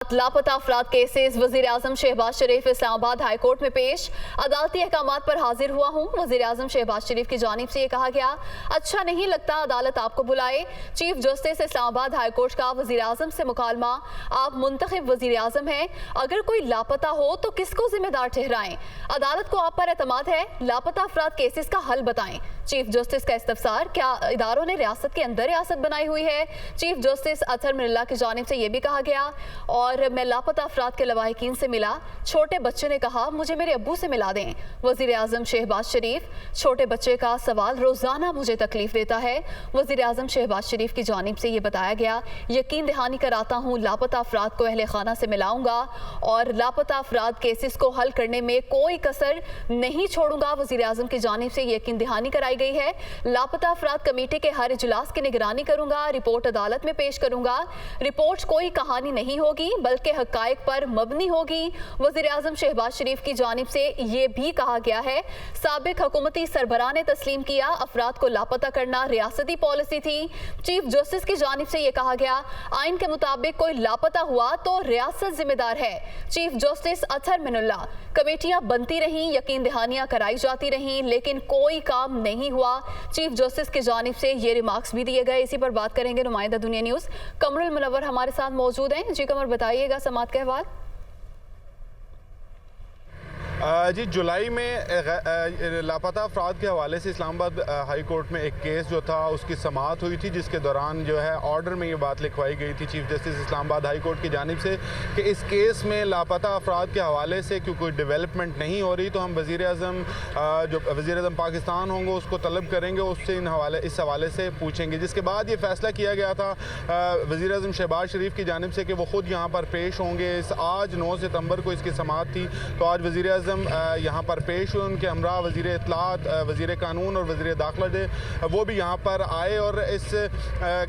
लापता अफराद केसेस वजीर आजम शहबाज शरीफ इस्लामाबाद हाई कोर्ट में पेश। अदालती अहकामात पर हाजिर हुआ हूँ। वजीर आजम शहबाज शरीफ की जानिब से ये कहा गया, अच्छा नहीं लगता अदालत आपको बुलाए। Chief justice Islamabad high court का वजीर आजम से मुकालमा, आप मुंतखब वजीर आजम हैं, अगर कोई लापता हो तो किसको जिम्मेदार ठहराएं। अदालत को आप पर एतमाद है, लापता अफराद केसेस का हल बताएं। चीफ जस्टिस का इस्तफसार, क्या इदारों ने रियासत के अंदर रियासत बनाई हुई है। चीफ जस्टिस अतर मिर्ला की जानिब से यह भी कहा गया, और मैं लापता अफराद के लवाहिकीन से मिला, छोटे बच्चे ने कहा मुझे मेरे अब्बू से मिला दें। वजीर आजम शहबाज शरीफ, छोटे बच्चे का सवाल रोजाना मुझे तकलीफ देता है। वजीर आजम शहबाज शरीफ की जानिब से ये बताया गया, यकीन दहानी कराता हूँ लापता अफराद को अहले खाना से मिलाऊंगा और लापता अफराद केसेस को हल करने में कोई कसर नहीं छोड़ूंगा। वजीर आजम की जानिब से यकीन दहानी कराई गई है। लापता अफराद कमेटी के हर इजलास की निगरानी करूंगा, रिपोर्ट अदालत में पेश करूंगा। रिपोर्ट कोई कहानी नहीं होगी बल्कि हकायक पर मबनी होगी। वजीर आजम शहबाज शरीफ की जानिब से यह भी कहा गया है, साबिक हुकूमती सरबराह ने तस्लीम किया अफराद को लापता करना रियासती पॉलिसी थी। चीफ जस्टिस की जानिब से यह कहा गया, आइन के मुताबिक कोई लापता हुआ तो रियासत जिम्मेदार है। चीफ जस्टिस अतर मिनुल्ला, कमेटियां बनती रहीं, यकीन दहानियां कराई जाती रहीं, लेकिन कोई काम नहीं हुआ। चीफ जस्टिस की जानिब से ये रिमार्क्स भी दिए गए। इसी पर बात करेंगे नुमाइंदा दुनिया न्यूज कमरुल मुनव्वर हमारे साथ मौजूद हैं। जी कमर, बताइएगा समात का अहवाल। जी, जुलाई में लापता अफराद के हवाले से इस्लामाबाद हाई कोर्ट में एक केस जो था उसकी समाअत हुई थी, जिसके दौरान जो है ऑर्डर में ये बात लिखवाई गई थी chief justice Islamabad high court की जानिब से कि इस केस में लापता अफराद के हवाले से क्योंकि कोई डेवलपमेंट नहीं हो रही तो हम वज़ीर आज़म जो वज़ीर आज़म पाकिस्तान होंगे उसको तलब करेंगे, उससे इस हवाले से पूछेंगे। जिसके बाद ये फैसला किया गया था वज़ीर आज़म शहबाज शरीफ की जानिब से कि वो ख़ुद यहाँ पर पेश होंगे। आज 9 सितम्बर को इसकी समाअत थी, तो आज वज़ीर आज़म यहाँ पर पेश हुए, उनके हमरा वज़ीर इत्तलात, वज़ीर कानून और वज़ीर दाखिला वो भी यहाँ पर आए। और इस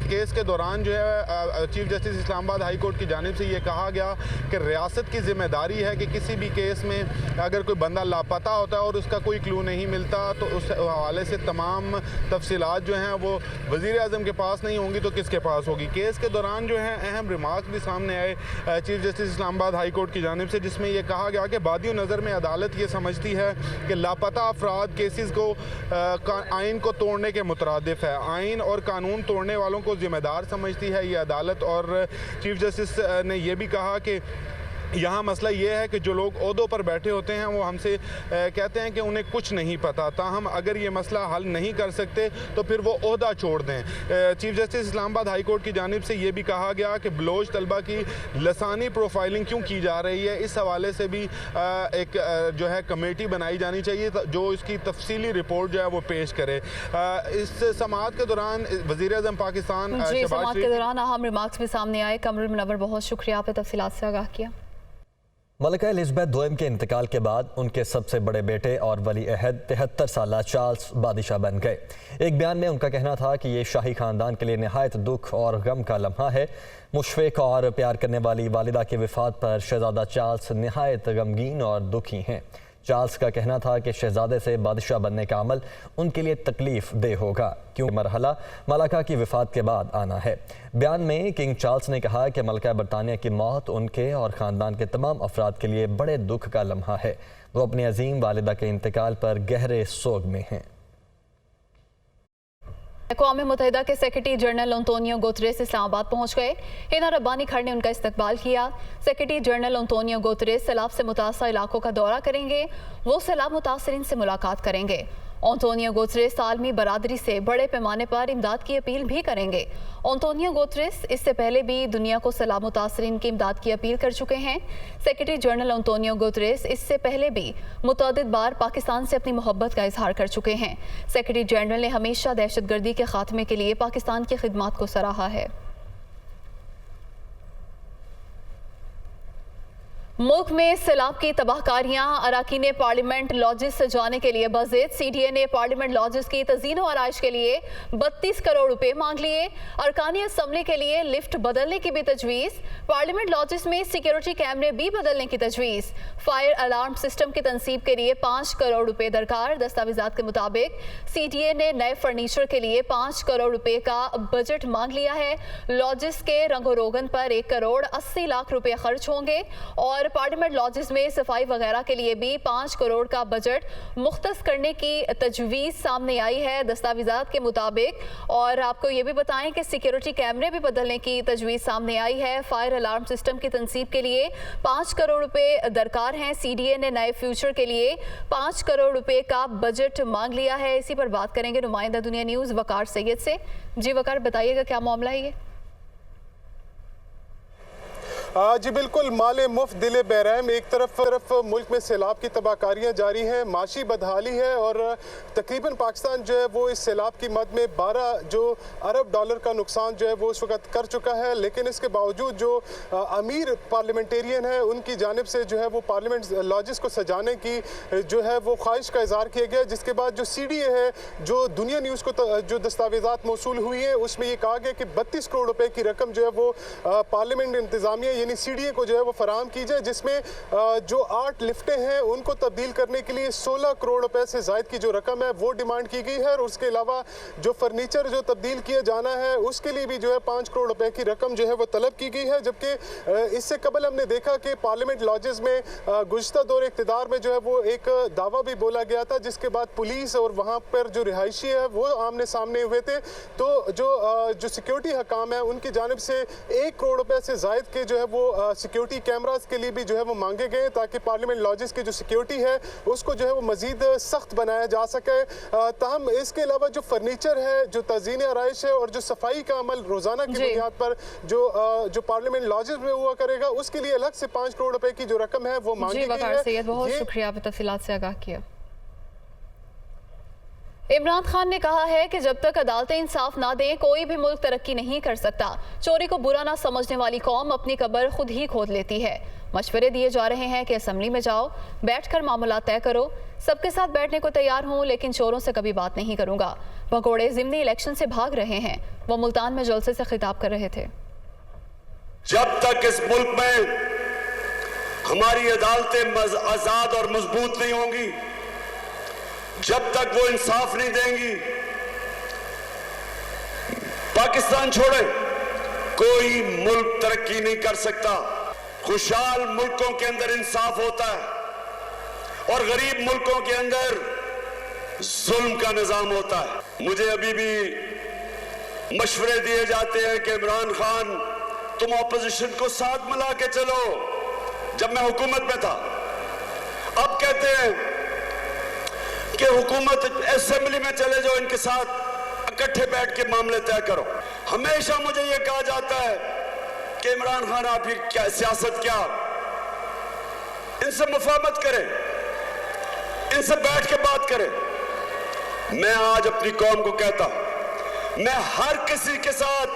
केस के दौरान जो है chief justice Islamabad high court की जानिब से ये कहा गया कि रियासत की ज़िम्मेदारी है कि किसी भी केस में अगर कोई बंदा लापता होता है और उसका कोई क्लू नहीं मिलता तो उस हवाले से तमाम तफसीलात जो हैं वो वज़ीर आज़म के पास नहीं होंगी तो किसके पास होगी। केस के दौरान जो है अहम रिमार्क भी सामने आए chief justice Islamabad high court की जानिब से, जिसमें यह कहा गया कि बादियो नज़र में अदालत ये समझती है कि लापता अफराद केसेस को आइन को तोड़ने के मुतरादिफ है, आइन और कानून तोड़ने वालों को जिम्मेदार समझती है ये अदालत। और चीफ जस्टिस ने यह भी कहा कि यहाँ मसला ये है कि जो लोग ओहदों पर बैठे होते हैं वो हमसे कहते हैं कि उन्हें कुछ नहीं पता, ताहम अगर ये मसला हल नहीं कर सकते तो फिर वो ओहदा छोड़ दें। Chief justice Islamabad high court की जानिब से ये भी कहा गया कि बलोच तलबा की लसानी प्रोफाइलिंग क्यों की जा रही है, इस हवाले से भी एक जो है कमेटी बनाई जानी चाहिए जो इसकी तफसीली रिपोर्ट जो है वो पेश करे। इस समाअत के दौरान वज़ीर आज़म पाकिस्तान समाअत के दौरान अहम रिमार्क्स भी सामने आए। कमरुल मुनव्वर, बहुत शुक्रिया, आपने तफसीलात से आगाह किया। मलिका एलिज़ाबेथ दोम के इंतकाल के बाद उनके सबसे बड़े बेटे और वली अहद 73 साला चार्ल्स बादशाह बन गए। एक बयान में उनका कहना था कि ये शाही ख़ानदान के लिए नहायत दुख और गम का लम्हा है। मुशफ़िक़ और प्यार करने वाली वालिदा के वफ़ात पर शहज़ादा चार्ल्स नहायत गमगीन और दुखी हैं। चार्ल्स का कहना था कि शहजादे से बादशाह बनने का अमल उनके लिए तकलीफ दे होगा क्योंकि मरहला मलाका की वफ़ात के बाद आना है। बयान में किंग चार्ल्स ने कहा कि मलका बरतानिया की मौत उनके और ख़ानदान के तमाम अफराद के लिए बड़े दुख का लम्हा है। वो अपनी अजीम वालिदा के इंतकाल पर गहरे सोग में हैं। अक़वाम मुत्तहिदा के secretary general Antonio Guterres Islamabad पहुंच गए। हिना रब्बानी खर ने उनका इस्तकबाल किया। सेक्रेटरी जनरल अंतोनियो गुतरेस सैलाब से मुतासर इलाकों का दौरा करेंगे। वो सैलाब मुतासरीन से मुलाकात करेंगे। अंतोनियो गुतरेस आलमी बरादरी से बड़े पैमाने पर इमदाद की अपील भी करेंगे। अंतोनियो गुतरेस इससे पहले भी दुनिया को सैलाब मुतासरीन की इमदाद की अपील कर चुके हैं। सेक्रेटरी जनरल अंतोनियो गुतरेस इससे पहले भी मुतअद्दिद बार पाकिस्तान से अपनी मोहब्बत का इजहार कर चुके हैं। सेक्रेटरी जनरल ने हमेशा दहशतगर्दी के खात्मे के लिए पाकिस्तान की खिदमत को सराहा है। मुल्क में सैलाब की तबाहकारियां, अरकान पार्लियामेंट लॉजेस सजाने के लिए बजट। CDA ने पार्लियामेंट लॉजेस की तज़ीन और आराइश के लिए 32 करोड़ रुपए मांग लिए। अरकान असम्बली के लिए लिफ्ट बदलने की भी तजवीज़। पार्लियामेंट लॉजेस में सिक्योरिटी कैमरे भी बदलने की तजवीज़। फायर अलार्म सिस्टम की तनसीब के लिए 5 करोड़ रुपए दरकार। दस्तावेजात के मुताबिक CDA ने नए फर्नीचर के लिए 5 करोड़ रुपए का बजट मांग लिया है। लॉजेस के रंगो रोगन पर 1 करोड़ 80 लाख रुपए खर्च होंगे और पार्लियामेंट लॉजेस में सफाई वगैरह के लिए भी 5 करोड़ का बजट मुख्तस करने की तजवीज़ सामने आई है दस्तावेजात के मुताबिक। और आपको ये भी बताएं कि सिक्योरिटी कैमरे भी बदलने की तजवीज़ सामने आई है। फायर अलार्म सिस्टम की तनसीब के लिए 5 करोड़ रुपए दरकार हैं। CDA ने नए फ्यूचर के लिए 5 करोड़ रुपए का बजट मांग लिया है। इसी पर बात करेंगे नुमाइंदा दुनिया न्यूज़ वकार सैयद से। जी वकार, बताइएगा क्या मामला है ये? जी बिल्कुल, माले मुफ्त दिले बहरैम। एक तरफ मुल्क में सैलाब की तबाहकारियाँ जारी हैं, माशी बदहाली है और तकरीबन पाकिस्तान जो है वो इस सैलाब की मद में 12 अरब डॉलर का नुकसान जो है वो उस वक्त कर चुका है। लेकिन इसके बावजूद जो अमीर पार्लियामेंटेरियन है उनकी जानिब से जो है वो पार्लियामेंट लॉजेस को सजाने की जो है वो ख्वाहिश का इजहार किया गया। जिसके बाद जो CDA है, जो दुनिया न्यूज़ को जो दस्तावेजात मौसूल हुई है उसमें ये कहा गया कि 32 करोड़ रुपए की रकम जो है वो पार्लियामेंट इंतजामिया यानी CDA को जो है वो फराहम की जाए, जिसमें जो 8 लिफ्टें हैं उनको तब्दील करने के लिए 16 करोड़ रुपए से ज़ायद की जो रकम है वो डिमांड की गई है। और उसके अलावा जो फर्नीचर जो तब्दील किया जाना है उसके लिए भी जो है 5 करोड़ रुपए की रकम जो है वो तलब की गई है। जबकि इससे कबल हमने देखा कि पार्लियामेंट लॉजेस में गुज़श्ता दौर इक़्तिदार में जो है वो एक दावा भी बोला गया था, जिसके बाद पुलिस और वहाँ पर जो रिहायशी है वो आमने सामने हुए थे। तो जो सिक्योरिटी हकाम है उनकी जानिब से 1 करोड़ रुपए से ज़ायद के जो है वो सिक्योरिटी कैमरास के लिए भी जो है वो मांगे गए, ताकि पार्लियामेंट लॉजेस की जो सिक्योरिटी है उसको जो है वो मजीद सख्त बनाया जा सके। ताहम इसके अलावा जो फर्नीचर है, जो तज़ीन आराइश है और जो सफाई का अमल रोज़ाना की बुनियाद पर जो पार्लियामेंट लॉजेस में हुआ करेगा उसके लिए अलग से 5 करोड़ रुपए की जो रकम है वो मांगी गई है। बहुत शुक्रिया, आपने तफसीलात से आगाह किया। इमरान खान ने कहा है कि जब तक अदालतें इंसाफ ना दें कोई भी मुल्क तरक्की नहीं कर सकता। चोरी को बुरा ना समझने वाली कौम अपनी कब्र खुद ही खोद लेती है। मशवरे दिए जा रहे हैं कि असम्बली में जाओ, बैठकर मामला तय करो। सबके साथ बैठने को तैयार हूँ, लेकिन चोरों से कभी बात नहीं करूँगा। भगोड़े ज़िमनी इलेक्शन से भाग रहे हैं। वो मुल्तान में जलसे से खिताब कर रहे थे। जब तक इस मुल्क में हमारी अदालतें आज़ाद और मजबूत नहीं होंगी, जब तक वो इंसाफ नहीं देंगी, पाकिस्तान छोड़े कोई मुल्क तरक्की नहीं कर सकता। खुशहाल मुल्कों के अंदर इंसाफ होता है और गरीब मुल्कों के अंदर जुल्म का निजाम होता है। मुझे अभी भी मशवरे दिए जाते हैं कि इमरान खान तुम ऑपोजिशन को साथ मिला के चलो। जब मैं हुकूमत में था, अब कहते हैं कि हुकूमत असेंबली में चले जाओ, इनके साथ इकट्ठे बैठ के मामले तय करो। हमेशा मुझे यह कहा जाता है कि इमरान खान आप ही क्या सियासत, क्या इनसे मुफाहमत करें, इनसे बैठ के बात करें। मैं आज अपनी कौम को कहता हूं, मैं हर किसी के साथ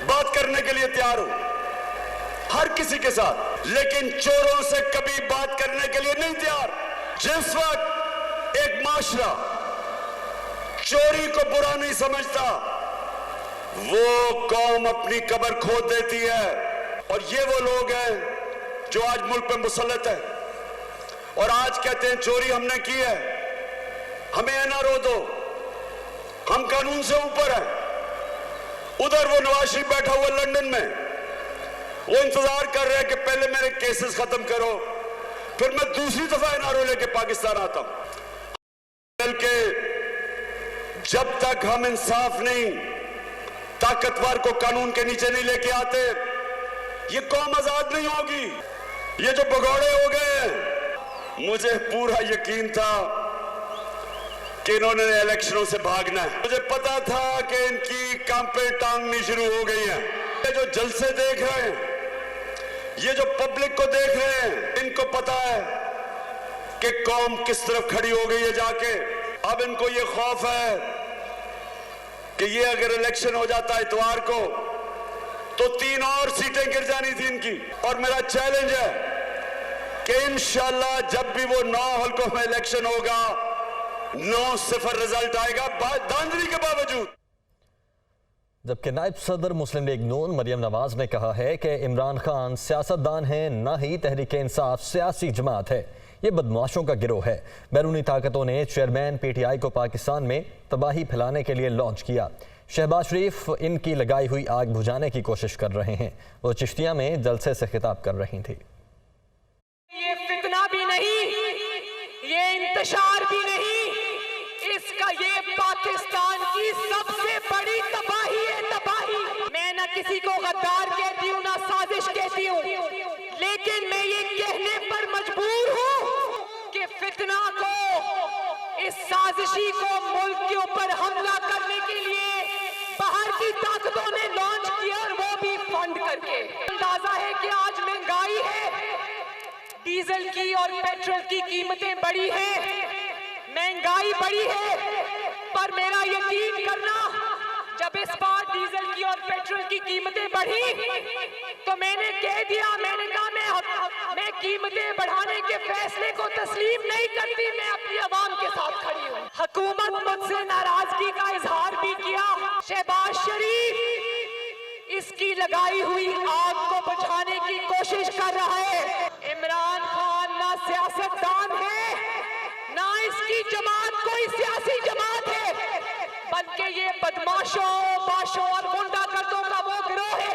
बात करने के लिए तैयार हूं, हर किसी के साथ, लेकिन चोरों से कभी बात करने के लिए नहीं तैयार। जिस वक्त एक माशरा चोरी को बुरा नहीं समझता, वो कौम अपनी कब्र खोद देती है। और ये वो लोग हैं जो आज मुल्क पे मुसल्लत है और आज कहते हैं चोरी हमने की है, हमें एनआरओ दो, हम कानून से ऊपर हैं। उधर वो नवाज शरीफ बैठा हुआ लंदन में, वो इंतजार कर रहे हैं कि पहले मेरे केसेस खत्म करो, फिर मैं दूसरी दफा एनआरओ लेके पाकिस्तान आता हूं। बल्कि जब तक हम इंसाफ नहीं, ताकतवर को कानून के नीचे नहीं लेके आते, ये कौम आजाद नहीं होगी। ये जो भगौड़े हो गए, मुझे पूरा यकीन था कि इन्होंने इलेक्शनों से भागना है। मुझे पता था कि इनकी कांपे टांगनी शुरू हो गई है। ये जो जलसे देख रहे हैं, ये जो पब्लिक को देख रहे हैं, इनको पता है कि कौम किस तरफ खड़ी हो गई है जाके। अब इनको ये खौफ है कि ये अगर इलेक्शन हो जाता है इतवार को, तो 3 और सीटें गिर जानी थी इनकी। और मेरा चैलेंज है कि इंशाल्लाह जब भी वो 9 हल्कों में इलेक्शन होगा 9-0 रिजल्ट आएगा धांधली के बावजूद। जबकि नायब सदर मुस्लिम लीग नून मरियम नवाज ने कहा है कि इमरान खान सियासतदान हैं, न ही तहरीक इंसाफ सियासी जमात है। ये बदमाशों का गिरोह है। बैरूनी ताकतों ने चेयरमैन PTI को पाकिस्तान में तबाही फैलाने के लिए लॉन्च किया। शहबाज शरीफ इनकी लगाई हुई आग बुझाने की कोशिश कर रहे हैं। वो चिश्तिया में जलसे से खिताब कर रही थी। ये फितना भी नहीं, ये इंतशार भी नहीं, इसका ये पाकिस्तान की सबसे बड़ी तबाही है, तबाही। मैं न किसी को गद्दार कहती हूँ ना साजिश कहती हूँ, लेकिन मैं ये कहने पर मजबूर हूँ कि फितना को, इस साजिशी को मुल्क के ऊपर हमला करने के लिए बाहर की ताकतों ने लॉन्च किया और वो भी फंड करके। अंदाजा है कि आज महंगाई है, डीजल की और पेट्रोल की कीमतें बढ़ी हैं, महंगाई बढ़ी है, पर मेरा यकीन करना जब इस बार डीजल की और पेट्रोल की कीमतें बढ़ी तो मैंने कह दिया, मैंने कहा मैं कीमतें बढ़ाने के फैसले को तस्लीम नहीं करती, मैं अपनी आवाम के साथ खड़ी हूँ। हुकूमत मुझसे नाराजगी का इजहार भी किया। शहबाज शरीफ इसकी लगाई हुई आग को बुझाने की कोशिश कर रहा है। इमरान खान ना सियासतदान है, ना इसकी जमात कोई सियासी जमात है, बल्कि ये बदमाशों, बाशों और गुंडागर्दों का वो गिरोह है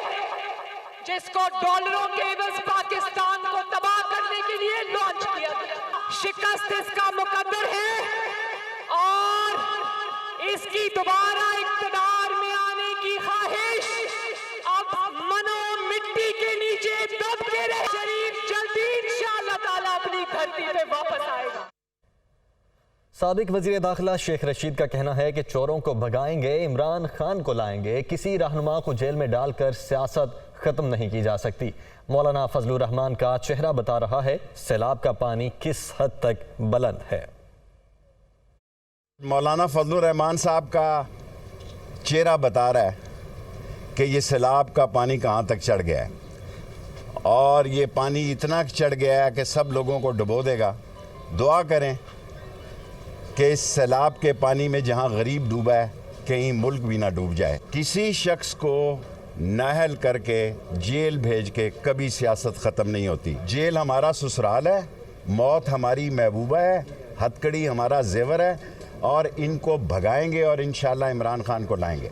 जिसको डॉलरों के एवज पाकिस्तान को तबाह करने के लिए लॉन्च किया गया। शिकस्त इसका मुकद्दर है और इसकी दोबारा इक़्तिदार में आने की ख्वाहिश अब मनो मिट्टी के नीचे दब के रहे। शरीफ जल्दी इंशाअल्लाह ताला अपनी धरती पे वापस आएगा। साबिक वज़ीर दाखिला शेख रशीद का कहना है कि चोरों को भगाएंगे, इमरान खान को लाएंगे, किसी रहनुमा को जेल में डालकर सियासत ख़त्म नहीं की जा सकती। मौलाना फजलुर रहमान का चेहरा बता रहा है सैलाब का पानी किस हद तक बुलंद है। मौलाना फजलुर रहमान साहब का चेहरा बता रहा है कि ये सैलाब का पानी कहाँ तक चढ़ गया है, और ये पानी इतना चढ़ गया है कि सब लोगों को डुबो देगा। दुआ करें कि इस सैलाब के पानी में जहाँ गरीब डूबा है कहीं मुल्क भी ना डूब जाए। किसी शख्स को नाअहल करके जेल भेज के कभी सियासत ख़त्म नहीं होती। जेल हमारा ससुराल है, मौत हमारी महबूबा है, हथकड़ी हमारा जेवर है, और इनको भगाएंगे और इंशाअल्लाह इमरान खान को लाएंगे।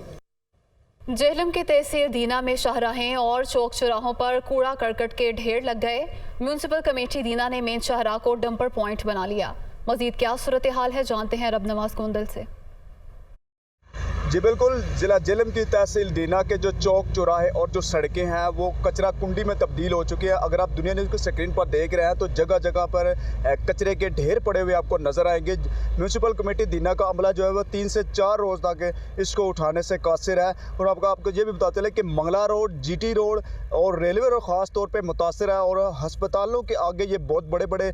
जेहलम की तहसील दीना में शाहराहें और चौक चौराहों पर कूड़ा करकट के ढेर लग गए। म्यूनसिपल कमेटी दीना ने मेन शाहराह को डंपर पॉइंट बना लिया। मजीद क्या सूरत हाल है जानते हैं रब नवाज गोंदल से। जी बिल्कुल, ज़िला जेहलम की तहसील दीना के जो चौक चौराहे और जो सड़कें हैं वो कचरा कुंडी में तब्दील हो चुकी है। अगर आप दुनिया न्यूज़ की स्क्रीन पर देख रहे हैं तो जगह जगह पर कचरे के ढेर पड़े हुए आपको नज़र आएंगे। म्यूनसिपल कमेटी दीना का अमला जो है वो 3 से 4 रोज़ तक इसको उठाने से कासिर है। और आपको ये भी बताते चले कि मंगला रोड, GT रोड और रेलवे रोड ख़ास तौर पर मुतासर है, और हस्पतालों के आगे ये बहुत बड़े बड़े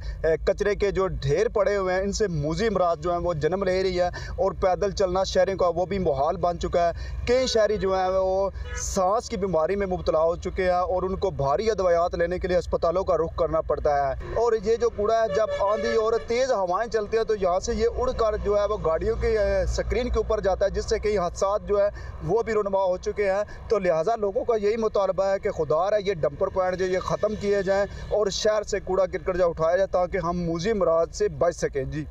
कचरे के जो ढेर पड़े हुए हैं, इनसे मूजी अमराज जो हैं वो जन्म ले रही है, और पैदल चलना शहरों का वो भी हाल बन चुका है। कई शहरी जो हैं वो सांस की बीमारी में मुब्तला हो चुके हैं और उनको भारी अदवायात लेने के लिए अस्पतालों का रुख करना पड़ता है। और ये जो कूड़ा है, जब आंधी और तेज़ हवाएं चलती हैं तो यहाँ से ये उड़कर जो है वो गाड़ियों की स्क्रीन के ऊपर जाता है, जिससे कई हादसा जो है वो भी रुनमा हो चुके हैं। तो लिहाजा लोगों का यही मुतालबा है कि खुदार है ये डंपर पॉइंट जो ये ख़त्म किए जाएँ और शहर से कूड़ा गिरकर जो उठाया जाए ताकि हम मूजी अमराज से बच सकें। जी,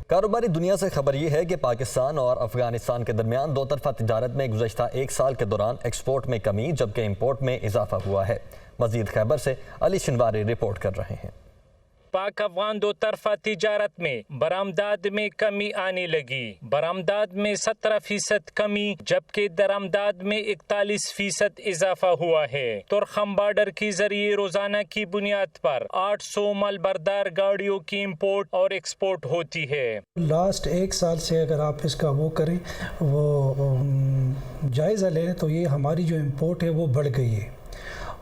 कारोबारी दुनिया से खबर यह है कि पाकिस्तान और अफगानिस्तान के दरमियान दो तरफा तिजारत में गुज़श्ता 1 साल के दौरान एक्सपोर्ट में कमी जबकि इम्पोर्ट में इजाफा हुआ है। मज़ीद खैबर से अली शिनवारी रिपोर्ट कर रहे हैं। पाक अफगान दो तरफा तिजारत में बरामदात में कमी आने लगी। बरामदात में 17% कमी जबकि दरामदात में 41% इजाफा हुआ है। तुर्खम बॉर्डर के जरिए रोजाना की बुनियाद पर 800 मालबरदार गाड़ियों की इम्पोर्ट और एक्सपोर्ट होती है। लास्ट 1 साल से अगर आप इसका वो करें, वो जायज़ा लें तो ये हमारी जो इम्पोर्ट है वो बढ़ गई है,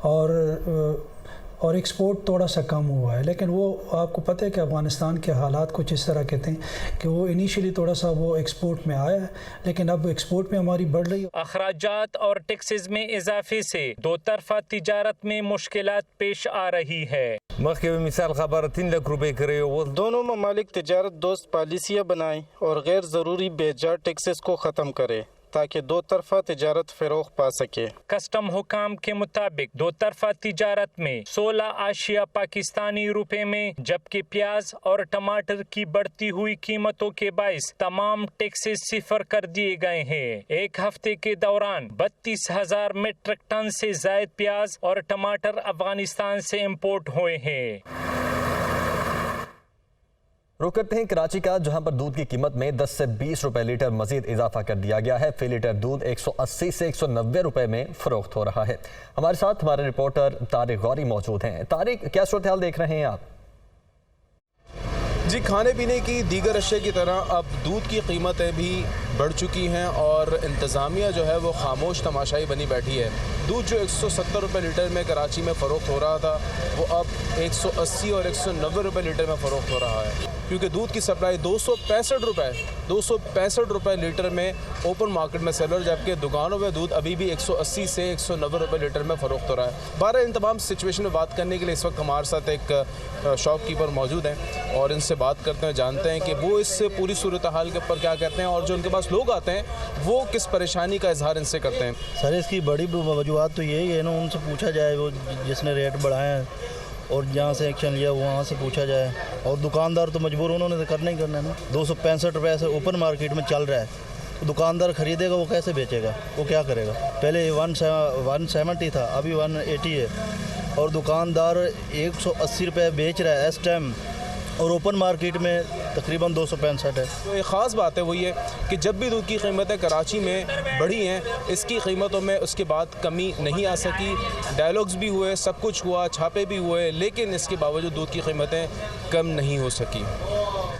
और और एक्सपोर्ट थोड़ा सा कम हुआ है। लेकिन वो आपको पता है कि अफ़गानिस्तान के हालात कुछ इस तरह के थे कि वो इनिशियली थोड़ा सा वो एक्सपोर्ट में आया है, लेकिन अब एक्सपोर्ट में हमारी बढ़ रही है। अखराजात और टैक्सेस में इजाफे से दो तरफा तिजारत में मुश्किलात पेश आ रही है। दोनों ममालिक तिजारत दोस्त पॉलिसियाँ बनाएं और गैर ज़रूरी बेजा टैक्सेस को ख़त्म करें ताकि दो तरफा तिजारत फ़रोग़ पा सके। कस्टम हुकाम के मुताबिक दो तरफा तिजारत में 16 आशिया पाकिस्तानी रुपए में, जबकि प्याज और टमाटर की बढ़ती हुई कीमतों के बाइस तमाम टैक्सेस सिफर कर दिए गए हैं। एक हफ्ते के दौरान 32,000 मीट्रिक टन से ज्यादा प्याज और टमाटर अफगानिस्तान से इम्पोर्ट हुए हैं। रुक करते हैं कराची का, जहां पर दूध की कीमत में 10 से 20 रुपए लीटर मजीद इजाफा कर दिया गया है। फी लीटर दूध 180 से 190 रुपए में फरोख्त हो रहा है। हमारे साथ हमारे रिपोर्टर तारिक गौरी मौजूद हैं। तारिक, क्या सूरत हाल देख रहे हैं आप? जी, खाने पीने की दीगर अशे की तरह अब दूध की कीमतें भी बढ़ चुकी हैं और इंतज़ामिया जो है वो खामोश तमाशाई बनी बैठी है। दूध जो 170 रुपये लीटर में कराची में फ़रोख्त हो रहा था वो अब 180 और 190 रुपये लीटर में फ़रोख्त हो रहा है, क्योंकि दूध की सप्लाई 265 रुपये लीटर में ओपन मार्केट में सेलर, जबकि दुकानों में दूध अभी भी 180 से 190 रुपये लीटर में फ़रोख्त हो रहा है। 12 इन तमाम सिचुएशन में बात करने के लिए इस वक्त हमारे साथ एक शॉपकीपर मौजूद हैं और इनसे बात करते हैं, जानते हैं कि वो इस पूरी सूरत हाल के ऊपर क्या कहते हैं और जो उनके पास लोग आते हैं वो किस परेशानी का इजहार इनसे करते हैं। सर, इसकी बड़ी वजूहत तो यही है ना, उनसे पूछा जाए वो जिसने रेट बढ़ाए हैं और जहाँ से एक्शन लिया वहाँ से पूछा जाए, और दुकानदार तो मजबूर उन्होंने तो करना ही करना है ना। 265 रुपये से ओपन मार्केट में चल रहा है, तो दुकानदार ख़रीदेगा वो कैसे बेचेगा, वो क्या करेगा? पहले 170 था, अभी 180 है और दुकानदार 180 रुपये बेच रहा है इस टाइम और ओपन मार्केट में तकरीबन 265 है। तो एक ख़ास बात है वो ये कि जब भी दूध की कीमतें कराची में बढ़ी हैं, इसकी कीमतों में उसके बाद कमी नहीं आ सकी। डायलॉग्स भी हुए, सब कुछ हुआ, छापे भी हुए, लेकिन इसके बावजूद दूध की कीमतें कम नहीं हो सकी।